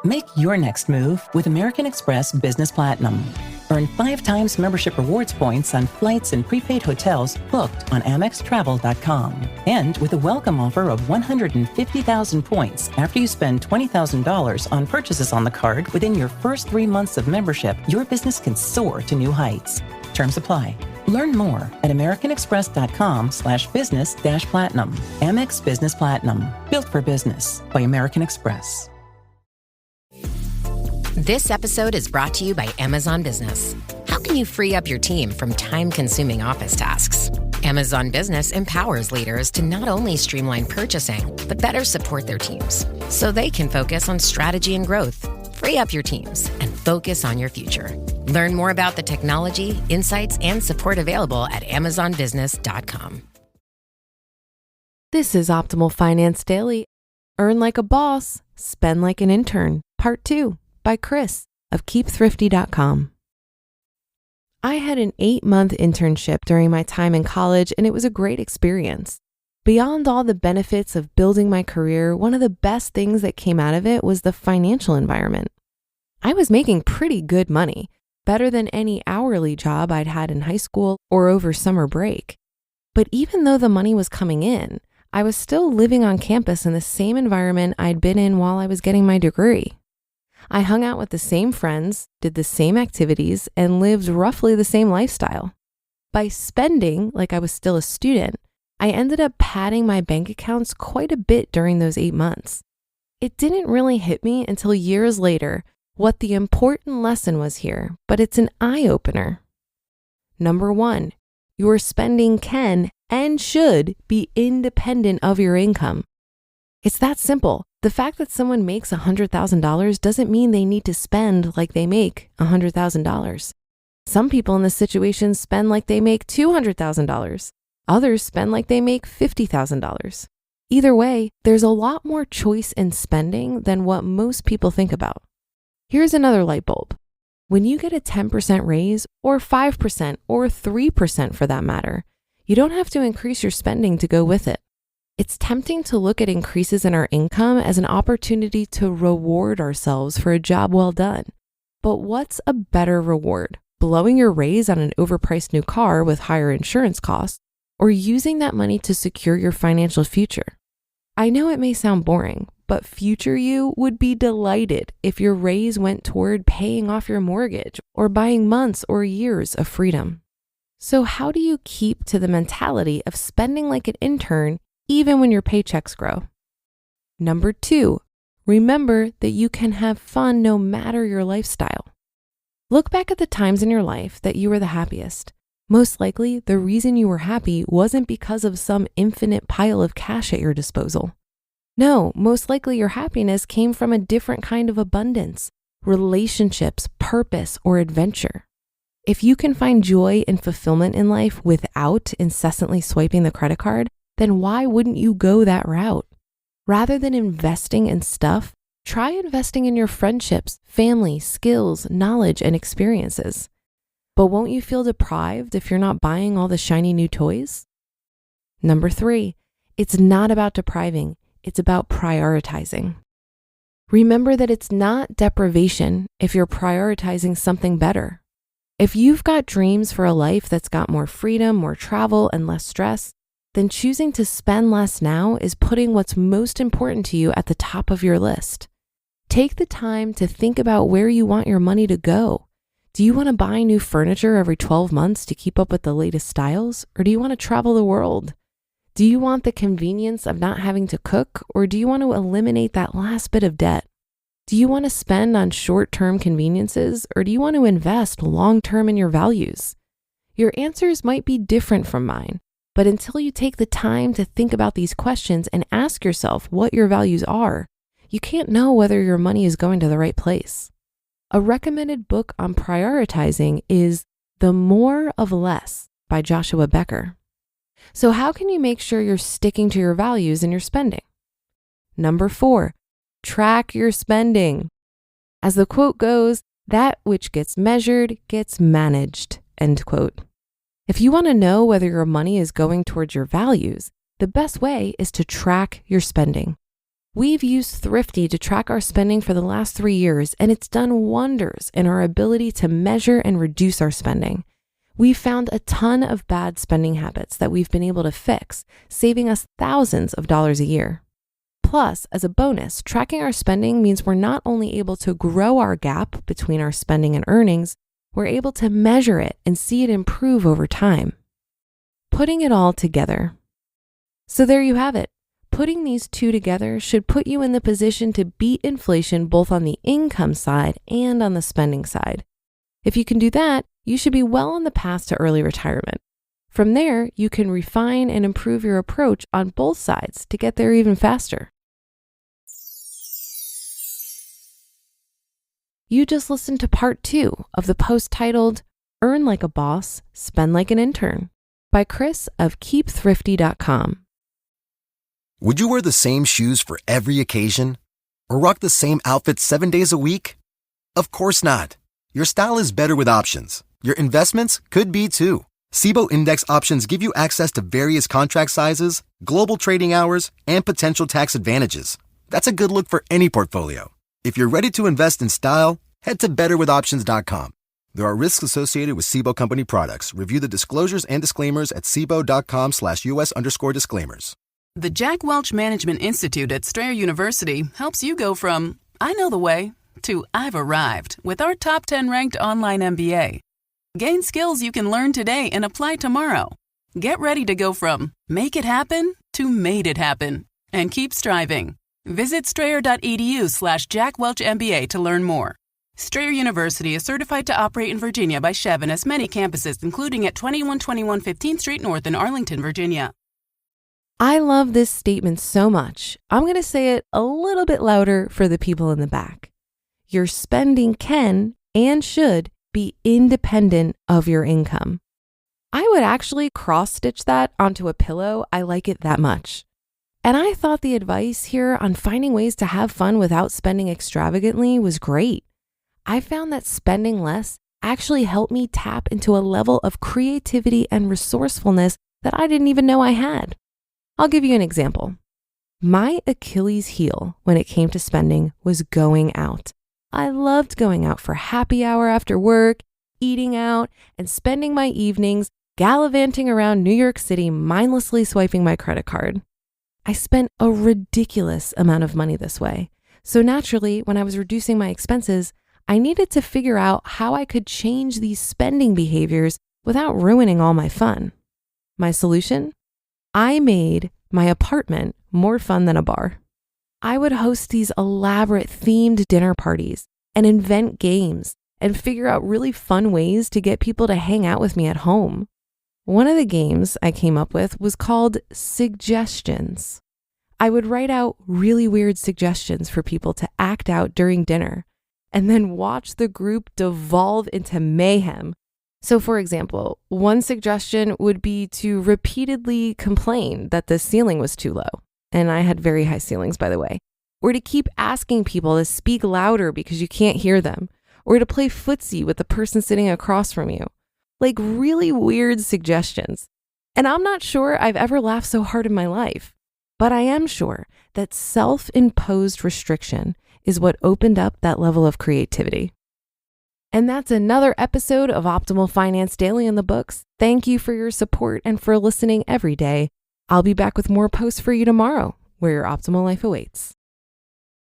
Make your next move with American Express Business Platinum. Earn 5 times membership rewards points on flights and prepaid hotels booked on AmexTravel.com. And with a welcome offer of 150,000 points after you spend $20,000 on purchases on the card within your first 3 months of membership, your business can soar to new heights. Terms apply. Learn more at americanexpress.com/business-platinum. Amex Business Platinum. Built for business by American Express. This episode is brought to you by Amazon Business. How can you free up your team from time-consuming office tasks? Amazon Business empowers leaders to not only streamline purchasing, but better support their teams so they can focus on strategy and growth. Free up your teams and focus on your future. Learn more about the technology, insights, and support available at amazonbusiness.com. This is Optimal Finance Daily. Earn like a boss, spend like an intern. Part 2 by Chris of KeepThrifty.com. I had an 8-month internship during my time in college, and it was a great experience. Beyond all the benefits of building my career, one of the best things that came out of it was the financial environment. I was making pretty good money, better than any hourly job I'd had in high school or over summer break. But even though the money was coming in, I was still living on campus in the same environment I'd been in while I was getting my degree. I hung out with the same friends, did the same activities, and lived roughly the same lifestyle. By spending like I was still a student, I ended up padding my bank accounts quite a bit during those 8 months. It didn't really hit me until years later what the important lesson was here, but it's an eye-opener. Number 1, your spending can and should be independent of your income. It's that simple. The fact that someone makes $100,000 doesn't mean they need to spend like they make $100,000. Some people in this situation spend like they make $200,000. Others spend like they make $50,000. Either way, there's a lot more choice in spending than what most people think about. Here's another light bulb. When you get a 10% raise, or 5%, or 3% for that matter, you don't have to increase your spending to go with it. It's tempting to look at increases in our income as an opportunity to reward ourselves for a job well done. But what's a better reward? Blowing your raise on an overpriced new car with higher insurance costs, or using that money to secure your financial future? I know it may sound boring, but future you would be delighted if your raise went toward paying off your mortgage or buying months or years of freedom. So how do you keep to the mentality of spending like an intern even when your paychecks grow? Number 2, remember that you can have fun no matter your lifestyle. Look back at the times in your life that you were the happiest. Most likely, the reason you were happy wasn't because of some infinite pile of cash at your disposal. No, most likely your happiness came from a different kind of abundance, relationships, purpose, or adventure. If you can find joy and fulfillment in life without incessantly swiping the credit card, then why wouldn't you go that route? Rather than investing in stuff, try investing in your friendships, family, skills, knowledge, and experiences. But won't you feel deprived if you're not buying all the shiny new toys? Number 3, it's not about depriving, it's about prioritizing. Remember that it's not deprivation if you're prioritizing something better. If you've got dreams for a life that's got more freedom, more travel, and less stress, then choosing to spend less now is putting what's most important to you at the top of your list. Take the time to think about where you want your money to go. Do you want to buy new furniture every 12 months to keep up with the latest styles, or do you want to travel the world? Do you want the convenience of not having to cook, or do you want to eliminate that last bit of debt? Do you want to spend on short-term conveniences, or do you want to invest long-term in your values? Your answers might be different from mine, but until you take the time to think about these questions and ask yourself what your values are, you can't know whether your money is going to the right place. A recommended book on prioritizing is The More of Less by Joshua Becker. So how can you make sure you're sticking to your values in your spending? Number 4, track your spending. As the quote goes, that which gets measured gets managed, end quote. If you want to know whether your money is going towards your values, the best way is to track your spending. We've used Thrifty to track our spending for the last 3 years, and it's done wonders in our ability to measure and reduce our spending. We've found a ton of bad spending habits that we've been able to fix, saving us thousands of dollars a year. Plus, as a bonus, tracking our spending means we're not only able to grow our gap between our spending and earnings, we're able to measure it and see it improve over time. Putting it all together. So there you have it. Putting these two together should put you in the position to beat inflation both on the income side and on the spending side. If you can do that, you should be well on the path to early retirement. From there, you can refine and improve your approach on both sides to get there even faster. You just listened to part 2 of the post titled Earn Like a Boss, Spend Like an Intern by Chris of KeepThrifty.com. Would you wear the same shoes for every occasion? Or rock the same outfit 7 days a week? Of course not. Your style is better with options. Your investments could be too. SIBO Index options give you access to various contract sizes, global trading hours, and potential tax advantages. That's a good look for any portfolio. If you're ready to invest in style, head to betterwithoptions.com. There are risks associated with SIBO company products. Review the disclosures and disclaimers at sibo.com/US_disclaimers. The Jack Welch Management Institute at Strayer University helps you go from, I know the way, to I've arrived with our top 10 ranked online MBA. Gain skills you can learn today and apply tomorrow. Get ready to go from make it happen to made it happen and keep striving. Visit strayer.edu/JackWelchMBA to learn more. Strayer University is certified to operate in Virginia by Chev and has many campuses, including at 2121 15th Street North in Arlington, Virginia. I love this statement so much. I'm going to say it a little bit louder for the people in the back. Your spending can and should be independent of your income. I would actually cross-stitch that onto a pillow. I like it that much. And I thought the advice here on finding ways to have fun without spending extravagantly was great. I found that spending less actually helped me tap into a level of creativity and resourcefulness that I didn't even know I had. I'll give you an example. My Achilles heel when it came to spending was going out. I loved going out for happy hour after work, eating out, and spending my evenings gallivanting around New York City, mindlessly swiping my credit card. I spent a ridiculous amount of money this way. So naturally, when I was reducing my expenses, I needed to figure out how I could change these spending behaviors without ruining all my fun. My solution? I made my apartment more fun than a bar. I would host these elaborate themed dinner parties and invent games and figure out really fun ways to get people to hang out with me at home. One of the games I came up with was called Suggestions. I would write out really weird suggestions for people to act out during dinner and then watch the group devolve into mayhem. So for example, one suggestion would be to repeatedly complain that the ceiling was too low. And I had very high ceilings, by the way. Or to keep asking people to speak louder because you can't hear them. Or to play footsie with the person sitting across from you. Like really weird suggestions. And I'm not sure I've ever laughed so hard in my life. But I am sure that self-imposed restriction is what opened up that level of creativity. And that's another episode of Optimal Finance Daily in the books. Thank you for your support and for listening every day. I'll be back with more posts for you tomorrow, where your optimal life awaits.